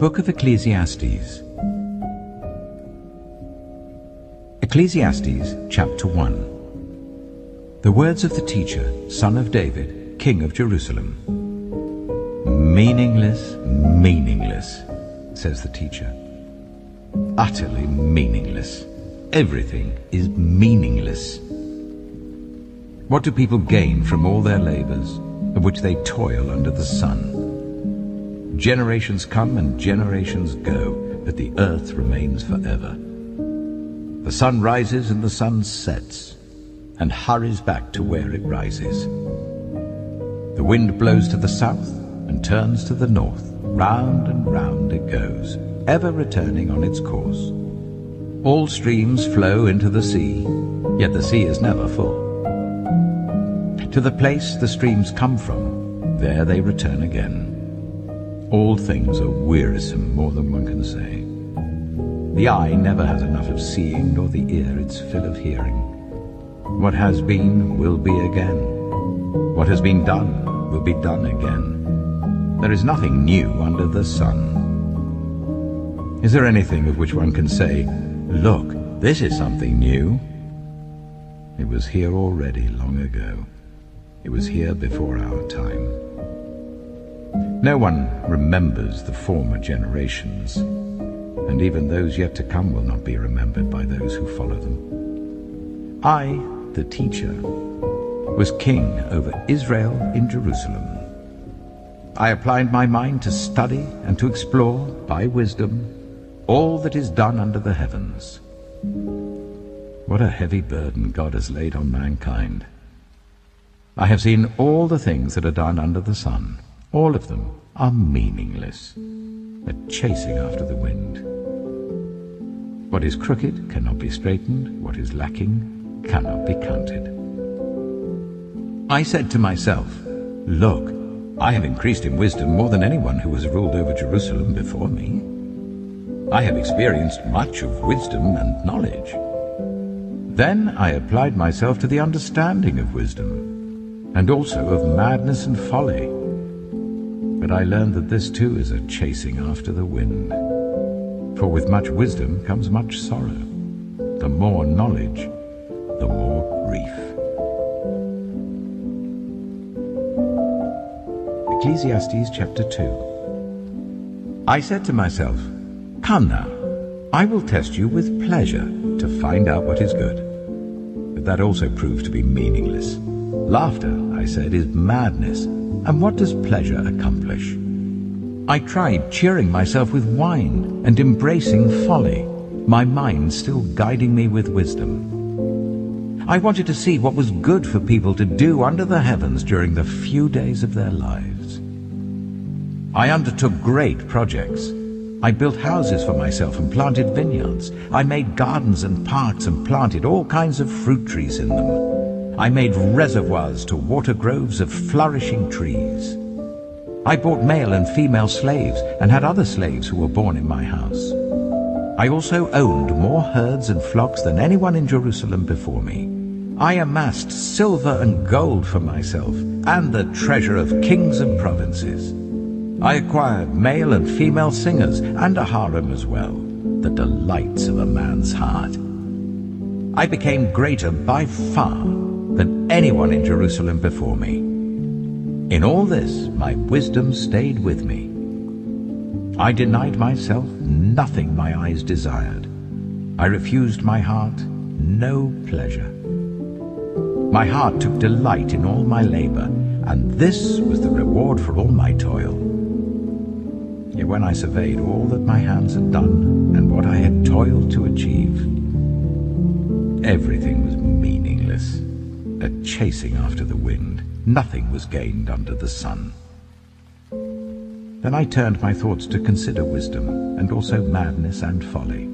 book of Ecclesiastes. Ecclesiastes, chapter 1. The words of the teacher, son of David, king of Jerusalem. Meaningless, meaningless, says the teacher. Utterly meaningless. Everything is meaningless. What do people gain from all their labors, of which they toil under the sun? Generations come and generations go, but the earth remains forever. The sun rises and the sun sets, and hurries back to where it rises. The wind blows to the south and turns to the north. Round and round it goes, ever returning on its course. All streams flow into the sea, yet the sea is never full. To the place the streams come from, there they return again. All things are wearisome, more than one can say. The eye never has enough of seeing, nor the ear its fill of hearing. What has been will be again. What has been done will be done again. There is nothing new under the sun. Is there anything of which one can say, "Look, this is something new"? It was here already long ago. It was here before our time. No one remembers the former generations, and even those yet to come will not be remembered by those who follow them. I, the teacher, was king over Israel in Jerusalem. I applied my mind to study and to explore, by wisdom, all that is done under the heavens. What a heavy burden God has laid on mankind. I have seen all the things that are done under the sun. All of them are meaningless, a chasing after the wind. What is crooked cannot be straightened. What is lacking cannot be counted. I said to myself, "Look, I have increased in wisdom more than anyone who has ruled over Jerusalem before me. I have experienced much of wisdom and knowledge." Then I applied myself to the understanding of wisdom, and also of madness and folly. But I learned that this too is a chasing after the wind. For with much wisdom comes much sorrow. The more knowledge, the more grief. Ecclesiastes chapter 2. I said to myself, "Come now, I will test you with pleasure to find out what is good." But that also proved to be meaningless. Laughter, I said, is madness. And what does pleasure accomplish? I tried cheering myself with wine and embracing folly, my mind still guiding me with wisdom. I wanted to see what was good for people to do under the heavens during the few days of their lives. I undertook great projects. I built houses for myself and planted vineyards. I made gardens and parks and planted all kinds of fruit trees in them. I made reservoirs to water groves of flourishing trees. I bought male and female slaves and had other slaves who were born in my house. I also owned more herds and flocks than anyone in Jerusalem before me. I amassed silver and gold for myself and the treasure of kings and provinces. I acquired male and female singers and a harem as well, the delights of a man's heart. I became greater by far than anyone in Jerusalem before me. In all this, my wisdom stayed with me. I denied myself nothing my eyes desired. I refused my heart no pleasure. My heart took delight in all my labor, and this was the reward for all my toil. Yet when I surveyed all that my hands had done and what I had toiled to achieve, everything was meaningless, a chasing after the wind. Nothing was gained under the sun. Then I turned my thoughts to consider wisdom, and also madness and folly.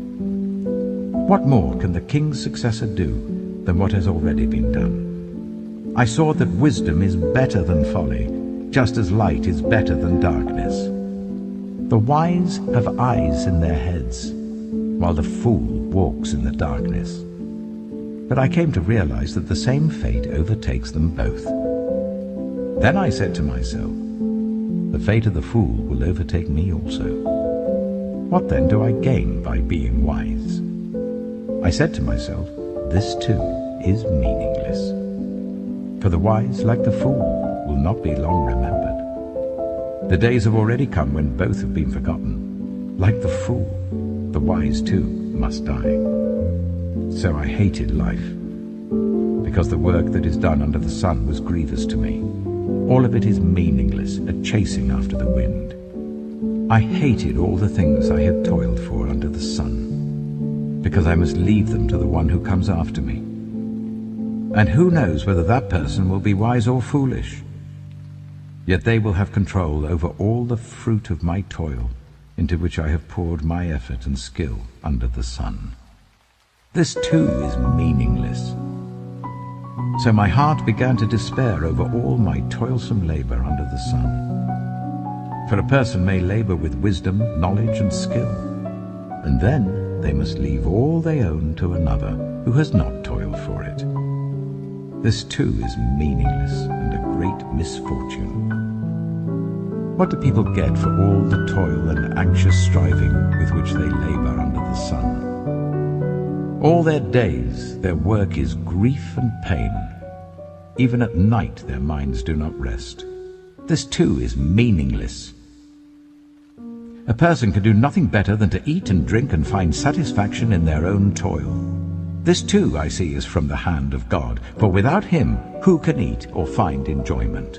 What more can the king's successor do than what has already been done? I saw that wisdom is better than folly, just as light is better than darkness. The wise have eyes in their heads, while the fool walks in the darkness. But I came to realize that the same fate overtakes them both. Then I said to myself, the fate of the fool will overtake me also. What then do I gain by being wise? I said to myself, this too is meaningless. For the wise, like the fool, will not be long remembered. The days have already come when both have been forgotten. Like the fool, the wise too must die. So I hated life, because the work that is done under the sun was grievous to me. All of it is meaningless, a chasing after the wind. I hated all the things I had toiled for under the sun, because I must leave them to the one who comes after me. And who knows whether that person will be wise or foolish? Yet they will have control over all the fruit of my toil, into which I have poured my effort and skill under the sun. This too is meaningless. So my heart began to despair over all my toilsome labor under the sun. For a person may labor with wisdom, knowledge, and skill, and then they must leave all they own to another who has not toiled for it. This too is meaningless and a great misfortune. What do people get for all the toil and anxious striving with which they labor under the sun? All their days their work is grief and pain. Even at night their minds do not rest. This too is meaningless. A person can do nothing better than to eat and drink and find satisfaction in their own toil. This too, I see, is from the hand of God, for without him who can eat or find enjoyment?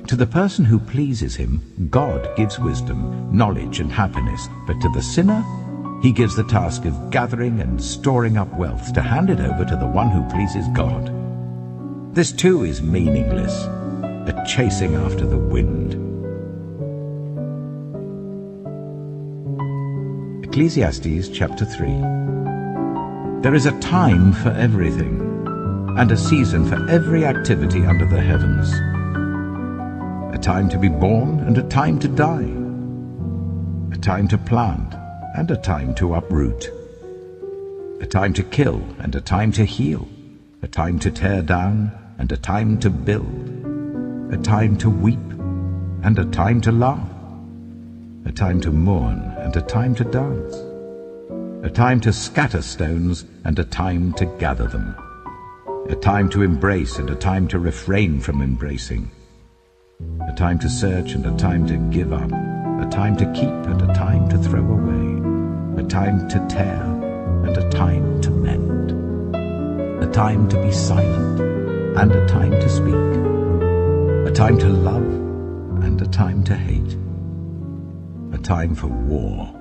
To the person who pleases him, God gives wisdom, knowledge, and happiness, but to the sinner, he gives the task of gathering and storing up wealth to hand it over to the one who pleases God. This too is meaningless, a chasing after the wind. Ecclesiastes chapter 3. There is a time for everything, and a season for every activity under the heavens. A time to be born and a time to die. A time to plant and a time to uproot. A time to kill and a time to heal. A time to tear down and a time to build. A time to weep and a time to laugh. A time to mourn and a time to dance. A time to scatter stones and a time to gather them. A time to embrace and a time to refrain from embracing. A time to search and a time to give up. A time to keep and a time to throw away. A time to tear and a time to mend. A time to be silent and a time to speak. A time to love and a time to hate. A time for war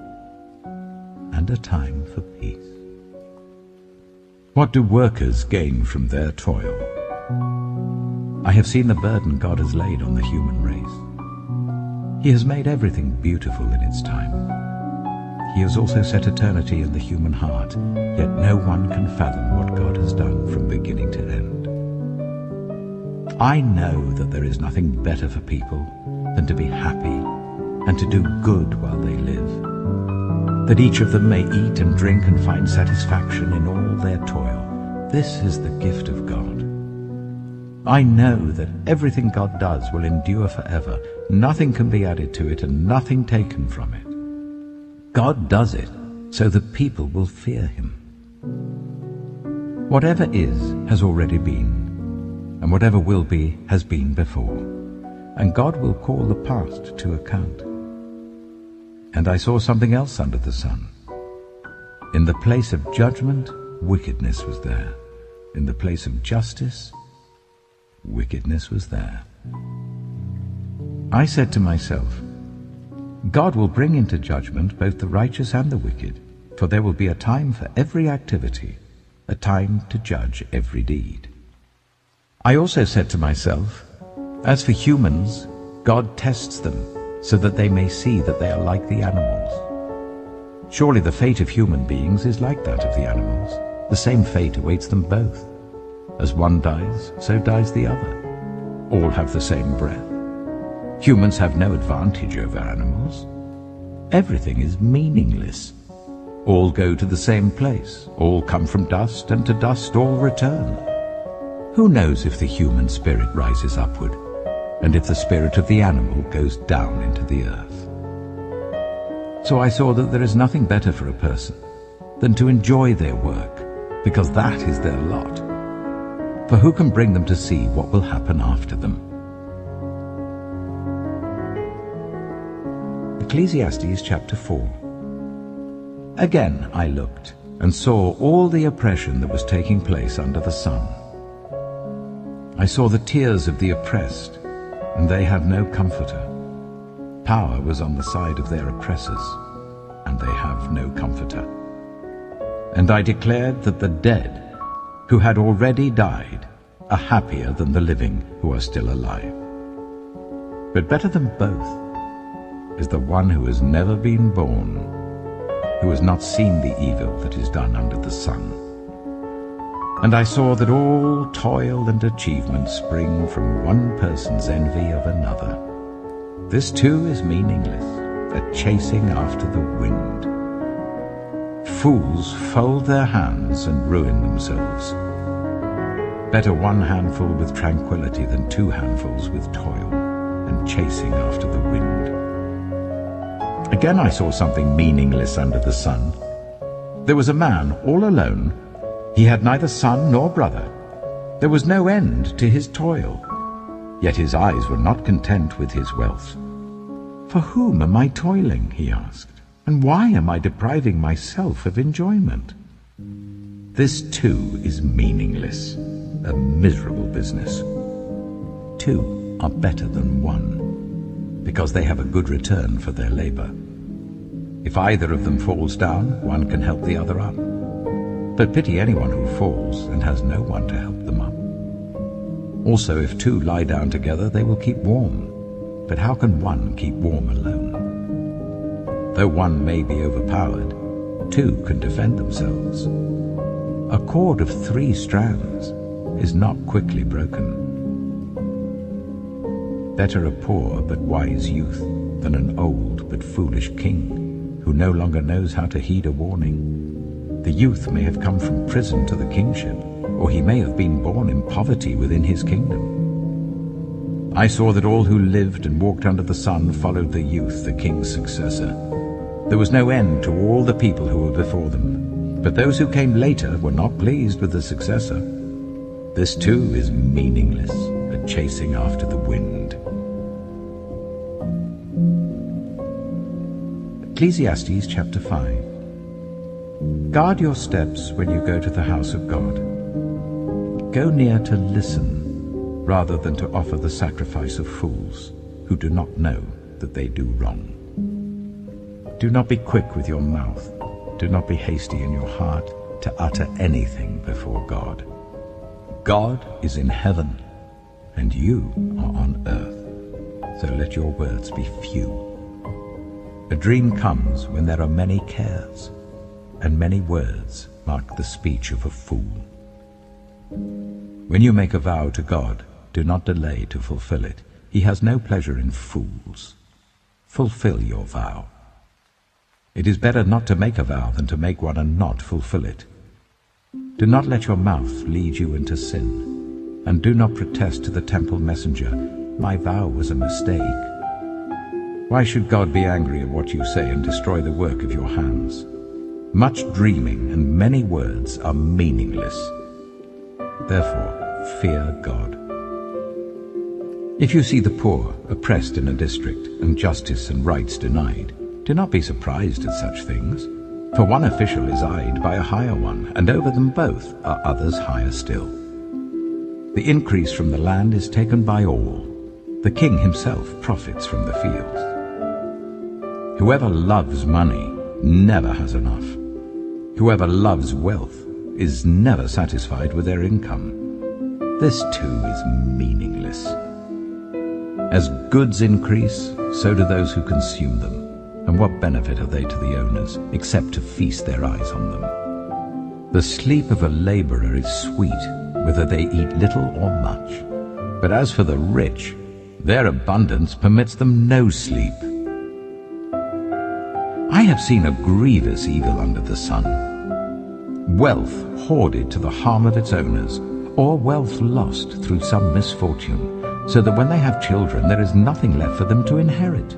and a time for peace. What do workers gain from their toil? I have seen the burden God has laid on the human race. He has made everything beautiful in its time. He has also set eternity in the human heart, yet no one can fathom what God has done from beginning to end. I know that there is nothing better for people than to be happy and to do good while they live, that each of them may eat and drink and find satisfaction in all their toil. This is the gift of God. I know that everything God does will endure forever. Nothing can be added to it and nothing taken from it. God does it so that people will fear him. Whatever is has already been, and whatever will be has been before, and God will call the past to account. And I saw something else under the sun. In the place of judgment, wickedness was there. In the place of justice, wickedness was there. I said to myself, God will bring into judgment both the righteous and the wicked, for there will be a time for every activity, a time to judge every deed. I also said to myself, as for humans, God tests them, so that they may see that they are like the animals. Surely the fate of human beings is like that of the animals. The same fate awaits them both. As one dies, so dies the other. All have the same breath. Humans have no advantage over animals. Everything is meaningless. All go to the same place. All come from dust, and to dust all return. Who knows if the human spirit rises upward, and if the spirit of the animal goes down into the earth? So I saw that there is nothing better for a person than to enjoy their work, because that is their lot. For who can bring them to see what will happen after them? Ecclesiastes chapter 4. Again I looked, and saw all the oppression that was taking place under the sun. I saw the tears of the oppressed, and they had no comforter. Power was on the side of their oppressors, and they have no comforter. And I declared that the dead, who had already died, are happier than the living who are still alive. But better than both is the one who has never been born, who has not seen the evil that is done under the sun. And I saw that all toil and achievement spring from one person's envy of another. This too is meaningless, a chasing after the wind. Fools fold their hands and ruin themselves. Better one handful with tranquility than two handfuls with toil and chasing after the wind. Again I saw something meaningless under the sun. There was a man all alone. He had neither son nor brother. There was no end to his toil. Yet his eyes were not content with his wealth. For whom am I toiling, he asked, and why am I depriving myself of enjoyment? This too is meaningless, a miserable business. Two are better than one, because they have a good return for their labor. If either of them falls down, one can help the other up. But pity anyone who falls and has no one to help them up. Also, if two lie down together, they will keep warm. But how can one keep warm alone? Though one may be overpowered, two can defend themselves. A cord of 3 strands is not quickly broken. Better a poor but wise youth than an old but foolish king, who no longer knows how to heed a warning. The youth may have come from prison to the kingship, or he may have been born in poverty within his kingdom. I saw that all who lived and walked under the sun followed the youth, the king's successor. There was no end to all the people who were before them, but those who came later were not pleased with the successor. This too is meaningless, a chasing after the wind. Ecclesiastes chapter 5. Guard your steps when you go to the house of God. Go near to listen, rather than to offer the sacrifice of fools, who do not know that they do wrong. Do not be quick with your mouth. Do not be hasty in your heart to utter anything before God. God is in heaven, and you are on earth, so let your words be few. A dream comes when there are many cares, and many words mark the speech of a fool. When you make a vow to God, do not delay to fulfill it. He has no pleasure in fools. Fulfill your vow. It is better not to make a vow than to make one and not fulfill it. Do not let your mouth lead you into sin, and do not protest to the temple messenger, "My vow was a mistake." Why should God be angry at what you say and destroy the work of your hands? Much dreaming and many words are meaningless. Therefore, fear God. If you see the poor oppressed in a district, and justice and rights denied, do not be surprised at such things. For one official is eyed by a higher one, and over them both are others higher still. The increase from the land is taken by all. The king himself profits from the fields. Whoever loves money never has enough. Whoever loves wealth is never satisfied with their income. This too is meaningless. As goods increase, so do those who consume them. And what benefit are they to the owners, except to feast their eyes on them? The sleep of a laborer is sweet, whether they eat little or much. But as for the rich, their abundance permits them no sleep. I have seen a grievous evil under the sun. Wealth hoarded to the harm of its owners, or wealth lost through some misfortune, so that when they have children there is nothing left for them to inherit.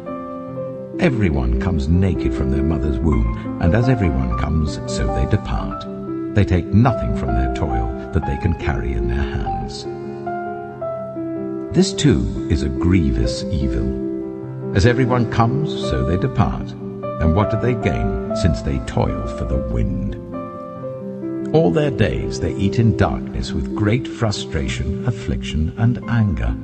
Everyone comes naked from their mother's womb, and as everyone comes, so they depart. They take nothing from their toil that they can carry in their hands. This too is a grievous evil. As everyone comes, so they depart. And what do they gain, since they toil for the wind? All their days they eat in darkness with great frustration, affliction, and anger.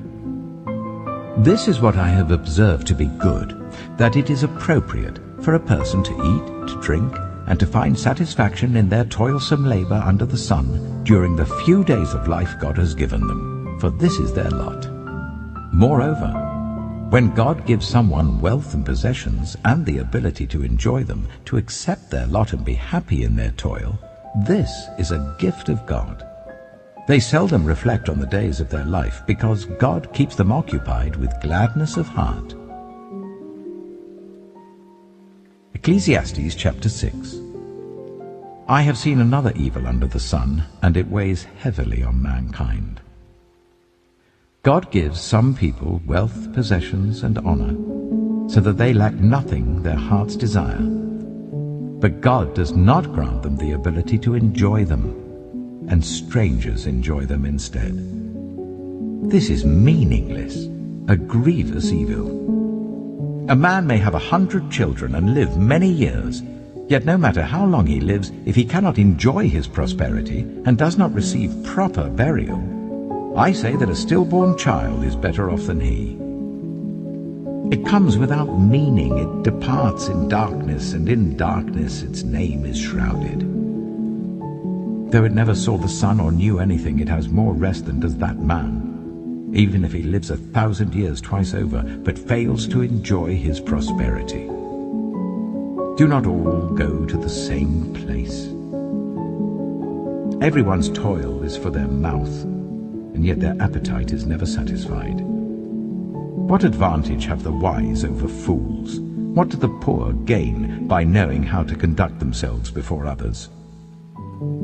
This is what I have observed to be good, that it is appropriate for a person to eat, to drink, and to find satisfaction in their toilsome labor under the sun during the few days of life God has given them, for this is their lot. Moreover, when God gives someone wealth and possessions and the ability to enjoy them, to accept their lot and be happy in their toil, this is a gift of God. They seldom reflect on the days of their life because God keeps them occupied with gladness of heart. Ecclesiastes chapter 6. I have seen another evil under the sun, and it weighs heavily on mankind. God gives some people wealth, possessions, and honor, so that they lack nothing their hearts desire. But God does not grant them the ability to enjoy them, and strangers enjoy them instead. This is meaningless, a grievous evil. A man may have 100 children and live many years, yet no matter how long he lives, if he cannot enjoy his prosperity and does not receive proper burial, I say that a stillborn child is better off than he. It comes without meaning, it departs in darkness, and in darkness its name is shrouded. Though it never saw the sun or knew anything, it has more rest than does that man, even if he lives 1,000 years twice over, but fails to enjoy his prosperity. Do not all go to the same place. Everyone's toil is for their mouth, and yet their appetite is never satisfied. What advantage have the wise over fools? What do the poor gain by knowing how to conduct themselves before others?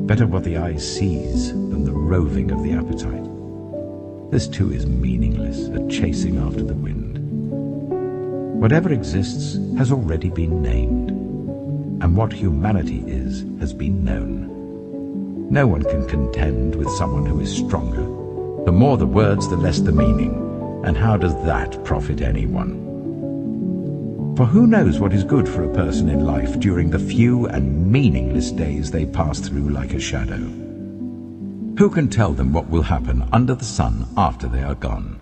Better what the eye sees than the roving of the appetite. This too is meaningless, a chasing after the wind. Whatever exists has already been named, and what humanity is has been known. No one can contend with someone who is stronger. The more the words, the less the meaning. And how does that profit anyone? For who knows what is good for a person in life during the few and meaningless days they pass through like a shadow? Who can tell them what will happen under the sun after they are gone?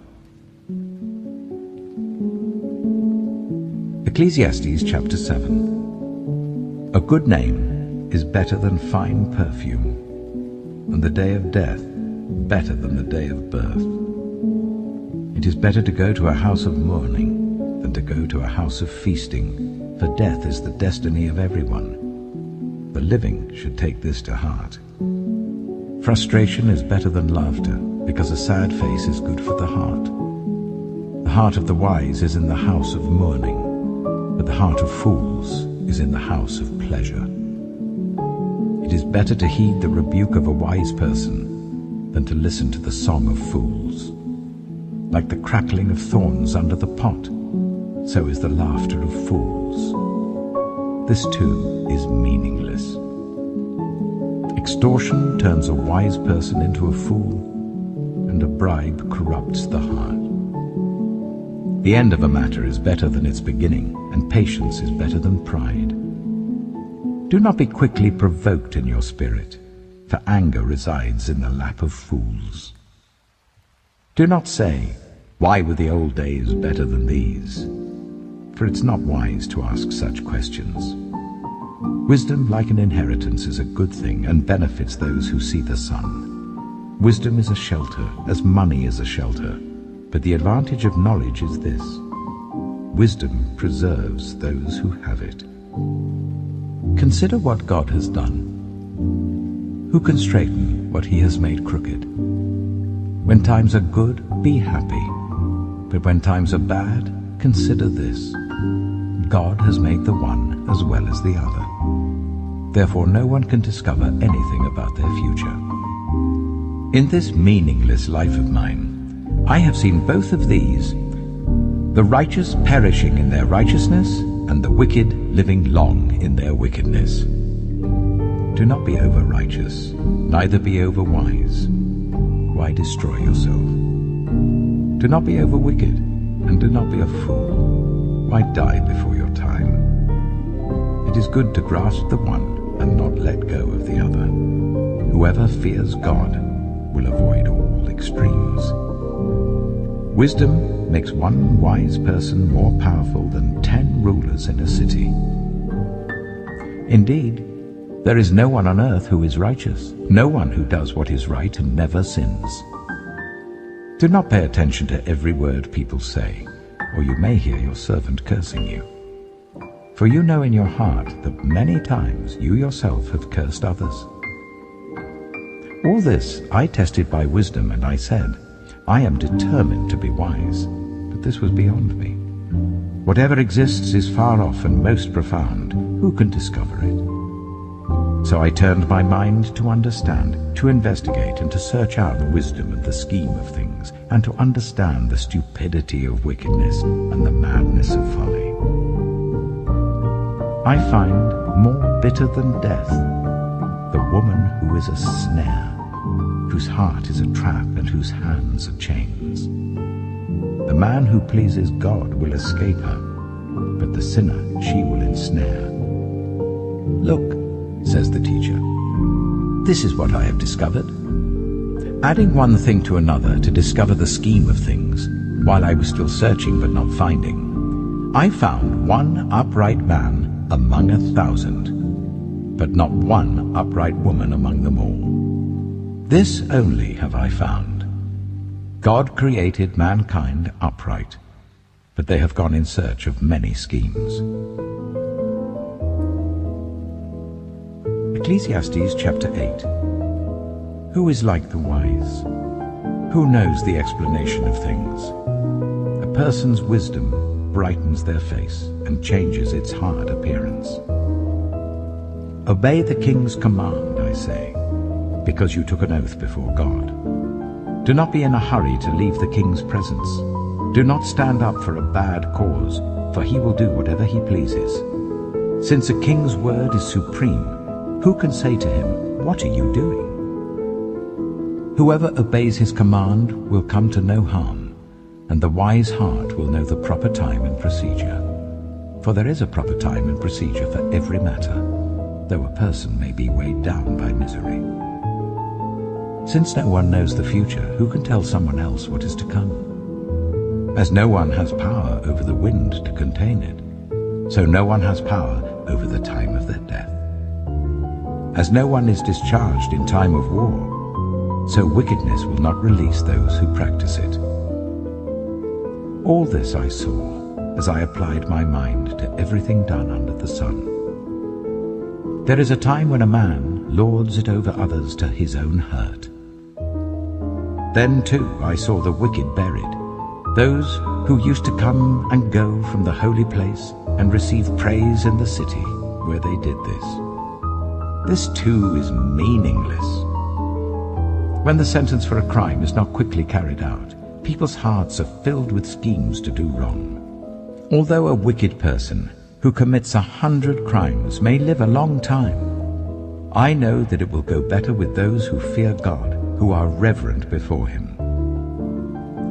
Ecclesiastes chapter 7. A good name is better than fine perfume, and the day of death better than the day of birth. It is better to go to a house of mourning than to go to a house of feasting, for death is the destiny of everyone. The living should take this to heart. Frustration is better than laughter, because a sad face is good for the heart. The heart of the wise is in the house of mourning, but the heart of fools is in the house of pleasure. It is better to heed the rebuke of a wise person than to listen to the song of fools. Like the crackling of thorns under the pot, so is the laughter of fools. This too is meaningless. Extortion turns a wise person into a fool, and a bribe corrupts the heart. The end of a matter is better than its beginning, and patience is better than pride. Do not be quickly provoked in your spirit, for anger resides in the lap of fools. Do not say, "Why were the old days better than these?" For it's not wise to ask such questions. Wisdom, like an inheritance, is a good thing and benefits those who see the sun. Wisdom is a shelter, as money is a shelter, but the advantage of knowledge is this: wisdom preserves those who have it. Consider what God has done. Who can straighten what he has made crooked? When times are good, be happy. But when times are bad, consider this: God has made the one as well as the other. Therefore no one can discover anything about their future. In this meaningless life of mine, I have seen both of these, the righteous perishing in their righteousness and the wicked living long in their wickedness. Do not be over-righteous, neither be over-wise. Why destroy yourself? Do not be over-wicked, and do not be a fool. Why die before your time? It is good to grasp the one and not let go of the other. Whoever fears God will avoid all extremes. Wisdom makes one wise person more powerful than 10 rulers in a city. Indeed, there is no one on earth who is righteous, no one who does what is right and never sins. Do not pay attention to every word people say, or you may hear your servant cursing you. For you know in your heart that many times you yourself have cursed others. All this I tested by wisdom, and I said, I am determined to be wise, but this was beyond me. Whatever exists is far off and most profound. Who can discover it? So I turned my mind to understand, to investigate, and to search out wisdom and the scheme of things, and to understand the stupidity of wickedness and the madness of folly. I find more bitter than death the woman who is a snare, whose heart is a trap and whose hands are chains. The man who pleases God will escape her, but the sinner she will ensnare. Look, says the teacher, this is what I have discovered. Adding one thing to another to discover the scheme of things, while I was still searching but not finding, I found one upright man among 1,000, but not one upright woman among them all. This only have I found. God created mankind upright, but they have gone in search of many schemes. Ecclesiastes chapter 8. Who is like the wise? Who knows the explanation of things? A person's wisdom brightens their face and changes its hard appearance. Obey the king's command, I say, because you took an oath before God. Do not be in a hurry to leave the king's presence. Do not stand up for a bad cause, for he will do whatever he pleases. Since a king's word is supreme, who can say to him, what are you doing? Whoever obeys his command will come to no harm, and the wise heart will know the proper time and procedure. For there is a proper time and procedure for every matter, though a person may be weighed down by misery. Since no one knows the future, who can tell someone else what is to come? As no one has power over the wind to contain it, so no one has power over the time of their death. As no one is discharged in time of war, so wickedness will not release those who practice it. All this I saw as I applied my mind to everything done under the sun. There is a time when a man lords it over others to his own hurt. Then too I saw the wicked buried, those who used to come and go from the holy place and receive praise in the city where they did this. This too is meaningless. When the sentence for a crime is not quickly carried out, people's hearts are filled with schemes to do wrong. Although a wicked person who commits 100 crimes may live a long time, I know that it will go better with those who fear God, who are reverent before him.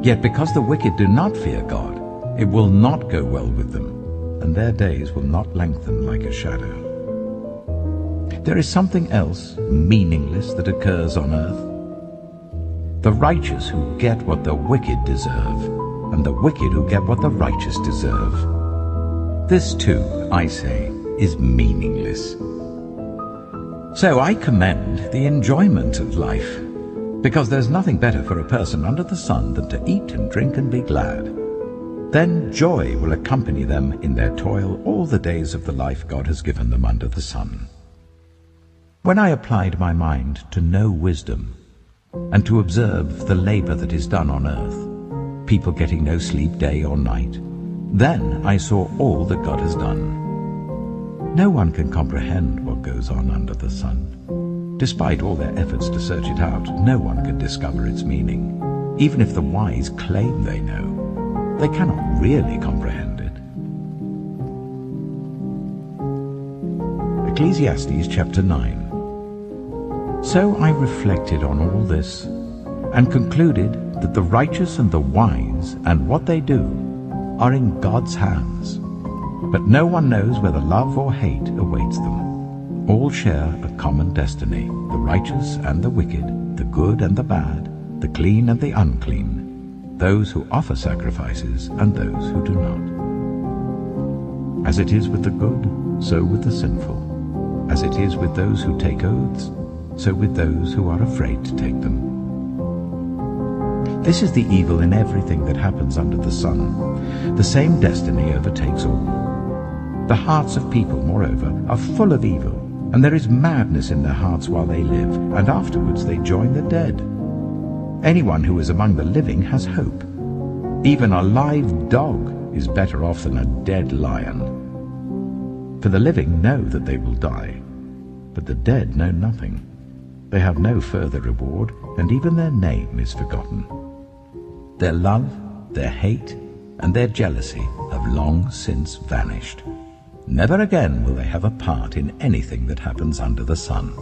Yet because the wicked do not fear God, it will not go well with them, and their days will not lengthen like a shadow. There is something else meaningless that occurs on earth. The righteous who get what the wicked deserve, and the wicked who get what the righteous deserve. This too, I say, is meaningless. So I commend the enjoyment of life, because there's nothing better for a person under the sun than to eat and drink and be glad. Then joy will accompany them in their toil all the days of the life God has given them under the sun. When I applied my mind to know wisdom, and to observe the labor that is done on earth, people getting no sleep day or night, then I saw all that God has done. No one can comprehend what goes on under the sun. Despite all their efforts to search it out, no one can discover its meaning. Even if the wise claim they know, they cannot really comprehend it. Ecclesiastes chapter 9. So I reflected on all this, and concluded that the righteous and the wise and what they do are in God's hands. But no one knows whether love or hate awaits them. All share a common destiny, the righteous and the wicked, the good and the bad, the clean and the unclean, those who offer sacrifices and those who do not. As it is with the good, so with the sinful. As it is with those who take oaths, so with those who are afraid to take them. This is the evil in everything that happens under the sun. The same destiny overtakes all. The hearts of people, moreover, are full of evil, and there is madness in their hearts while they live, and afterwards they join the dead. Anyone who is among the living has hope. Even a live dog is better off than a dead lion. For the living know that they will die, but the dead know nothing. They have no further reward, and even their name is forgotten. Their love, their hate, and their jealousy have long since vanished. Never again will they have a part in anything that happens under the sun.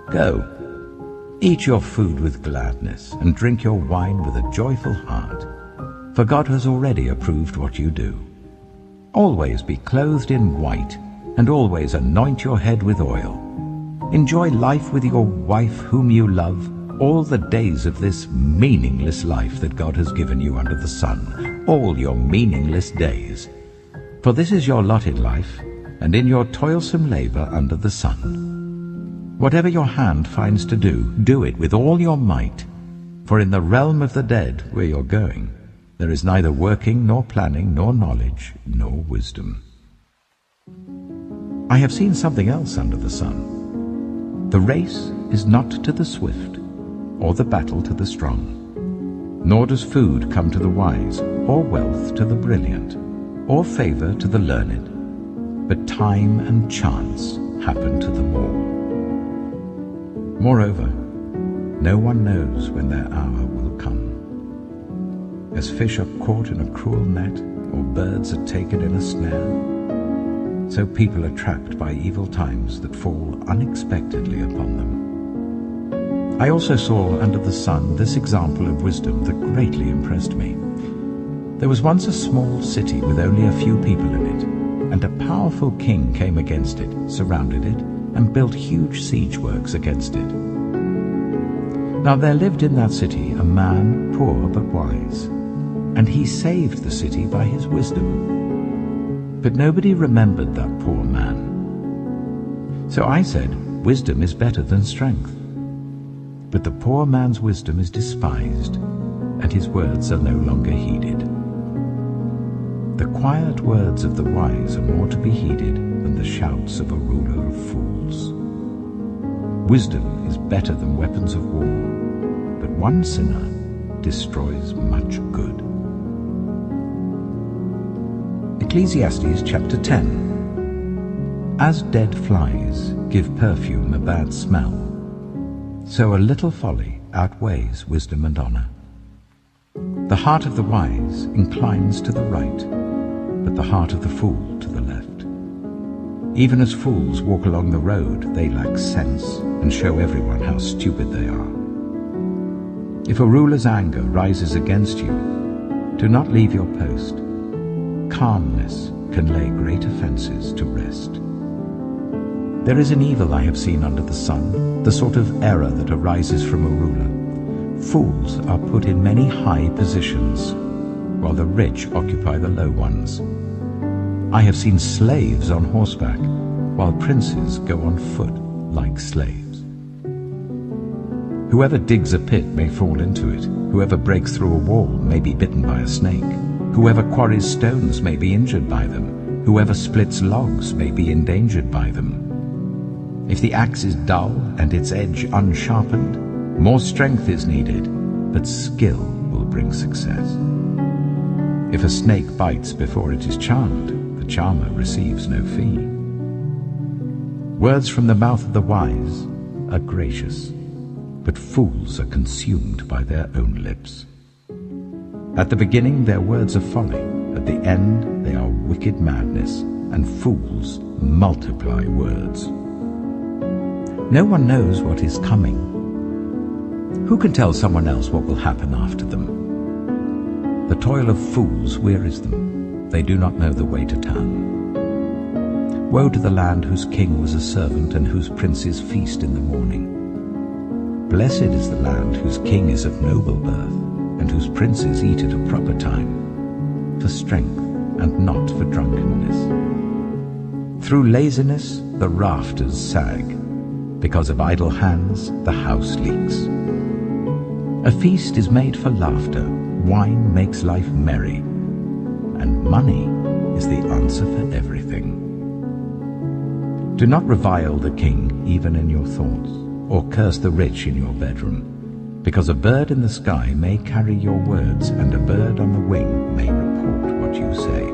Go, eat your food with gladness, and drink your wine with a joyful heart, for God has already approved what you do. Always be clothed in white, and always anoint your head with oil. Enjoy life with your wife whom you love, all the days of this meaningless life that God has given you under the sun, all your meaningless days. For this is your lot in life, and in your toilsome labor under the sun. Whatever your hand finds to do, do it with all your might, for in the realm of the dead, where you're going, there is neither working, nor planning, nor knowledge, nor wisdom. I have seen something else under the sun. The race is not to the swift, or the battle to the strong. Nor does food come to the wise, or wealth to the brilliant, or favor to the learned. But time and chance happen to them all. Moreover, no one knows when their hour will come. As fish are caught in a cruel net, or birds are taken in a snare, so people are trapped by evil times that fall unexpectedly upon them. I also saw under the sun this example of wisdom that greatly impressed me. There was once a small city with only a few people in it, and a powerful king came against it, surrounded it, and built huge siege works against it. Now there lived in that city a man, poor but wise, and he saved the city by his wisdom. But nobody remembered that poor man. So I said, wisdom is better than strength. But the poor man's wisdom is despised, and his words are no longer heeded. The quiet words of the wise are more to be heeded than the shouts of a ruler of fools. Wisdom is better than weapons of war, but one sinner destroys much good. Ecclesiastes chapter 10. As dead flies give perfume a bad smell, so a little folly outweighs wisdom and honor. The heart of the wise inclines to the right, but the heart of the fool to the left. Even as fools walk along the road, they lack sense and show everyone how stupid they are. If a ruler's anger rises against you, do not leave your post. Calmness can lay great offenses to rest. There is an evil I have seen under the sun, the sort of error that arises from a ruler. Fools are put in many high positions, while the rich occupy the low ones. I have seen slaves on horseback, while princes go on foot like slaves. Whoever digs a pit may fall into it. Whoever breaks through a wall may be bitten by a snake. Whoever quarries stones may be injured by them. Whoever splits logs may be endangered by them. If the axe is dull and its edge unsharpened, more strength is needed, but skill will bring success. If a snake bites before it is charmed, the charmer receives no fee. Words from the mouth of the wise are gracious, but fools are consumed by their own lips. At the beginning their words are folly, at the end they are wicked madness, and fools multiply words. No one knows what is coming. Who can tell someone else what will happen after them? The toil of fools wearies them. They do not know the way to town. Woe to the land whose king was a servant and whose princes feast in the morning. Blessed is the land whose king is of noble birth and whose princes eat at a proper time, for strength and not for drunkenness. Through laziness the rafters sag. Because of idle hands the house leaks. A feast is made for laughter, wine makes life merry, and money is the answer for everything. Do not revile the king even in your thoughts, or curse the rich in your bedroom, because a bird in the sky may carry your words, and a bird on the wing may report what you say.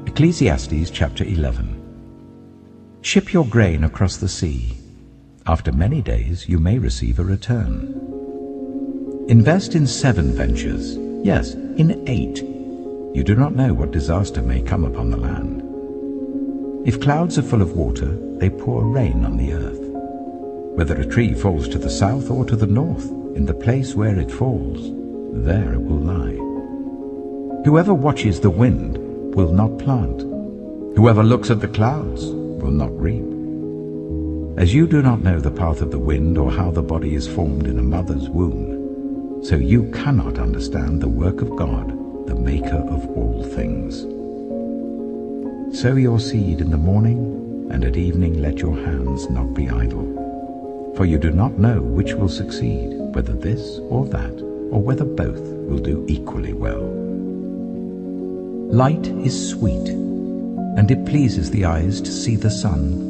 Ecclesiastes chapter 11. Ship your grain across the sea. After many days you may receive a return. Invest in 7 ventures, yes, in 8. You do not know what disaster may come upon the land. If clouds are full of water, they pour rain on the earth. Whether a tree falls to the south or to the north, in the place where it falls, there it will lie. Whoever watches the wind will not plant. Whoever looks at the clouds will not reap. As you do not know the path of the wind or how the body is formed in a mother's womb, so you cannot understand the work of God, the maker of all things. Sow your seed in the morning, and at evening let your hands not be idle. For you do not know which will succeed, whether this or that, or whether both will do equally well. Light is sweet, and it pleases the eyes to see the sun.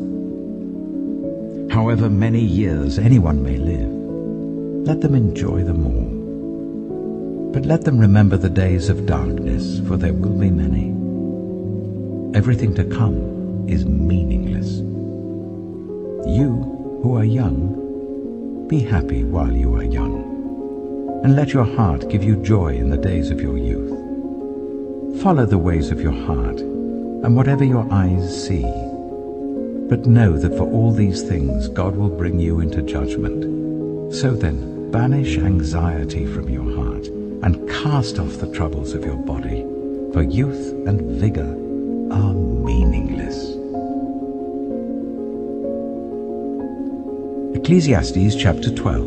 However many years anyone may live, let them enjoy them all. But let them remember the days of darkness, for there will be many. Everything to come is meaningless. You who are young, be happy while you are young, and let your heart give you joy in the days of your youth. Follow the ways of your heart, and whatever your eyes see. But know that for all these things God will bring you into judgment. So then, banish anxiety from your heart, and cast off the troubles of your body, for youth and vigor are meaningless. Ecclesiastes chapter 12.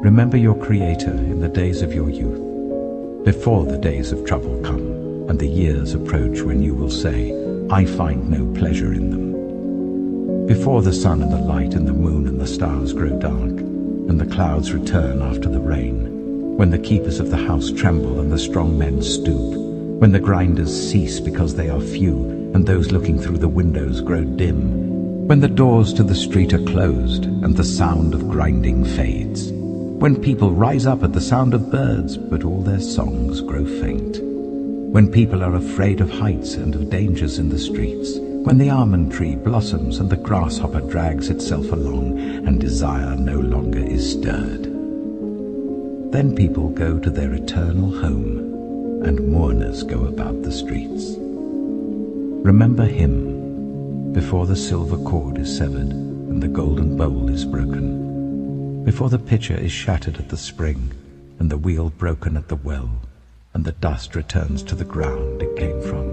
Remember your Creator in the days of your youth, before the days of trouble come, and the years approach when you will say, I find no pleasure in them. Before the sun and the light and the moon and the stars grow dark, and the clouds return after the rain, when the keepers of the house tremble and the strong men stoop, when the grinders cease because they are few, and those looking through the windows grow dim, when the doors to the street are closed and the sound of grinding fades, when people rise up at the sound of birds, but all their songs grow faint, when people are afraid of heights and of dangers in the streets, when the almond tree blossoms and the grasshopper drags itself along and desire no longer is stirred. Then people go to their eternal home, and mourners go about the streets. Remember him before the silver cord is severed and the golden bowl is broken, before the pitcher is shattered at the spring and the wheel broken at the well, and the dust returns to the ground it came from,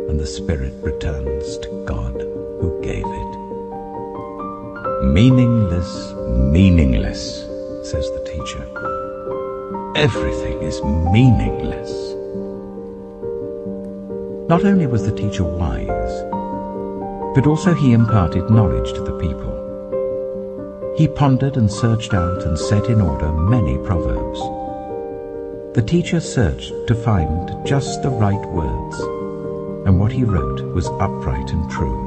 and the spirit returns to God who gave it. Meaningless, meaningless, says the teacher. Everything is meaningless. Not only was the teacher wise, but also he imparted knowledge to the people. He pondered and searched out and set in order many proverbs. The teacher searched to find just the right words, and what he wrote was upright and true.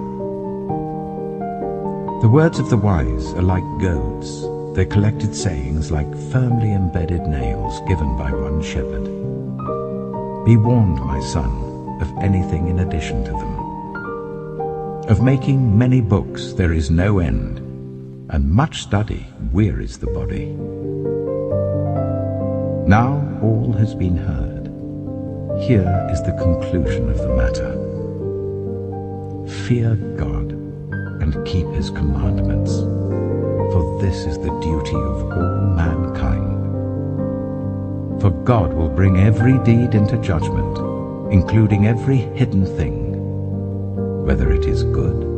The words of the wise are like goads, their collected sayings like firmly embedded nails given by one shepherd. Be warned, my son, of anything in addition to them. Of making many books there is no end, and much study wearies the body. Now all has been heard. Here is the conclusion of the matter. Fear God and keep his commandments, for this is the duty of all mankind. For God will bring every deed into judgment, including every hidden thing, whether it is good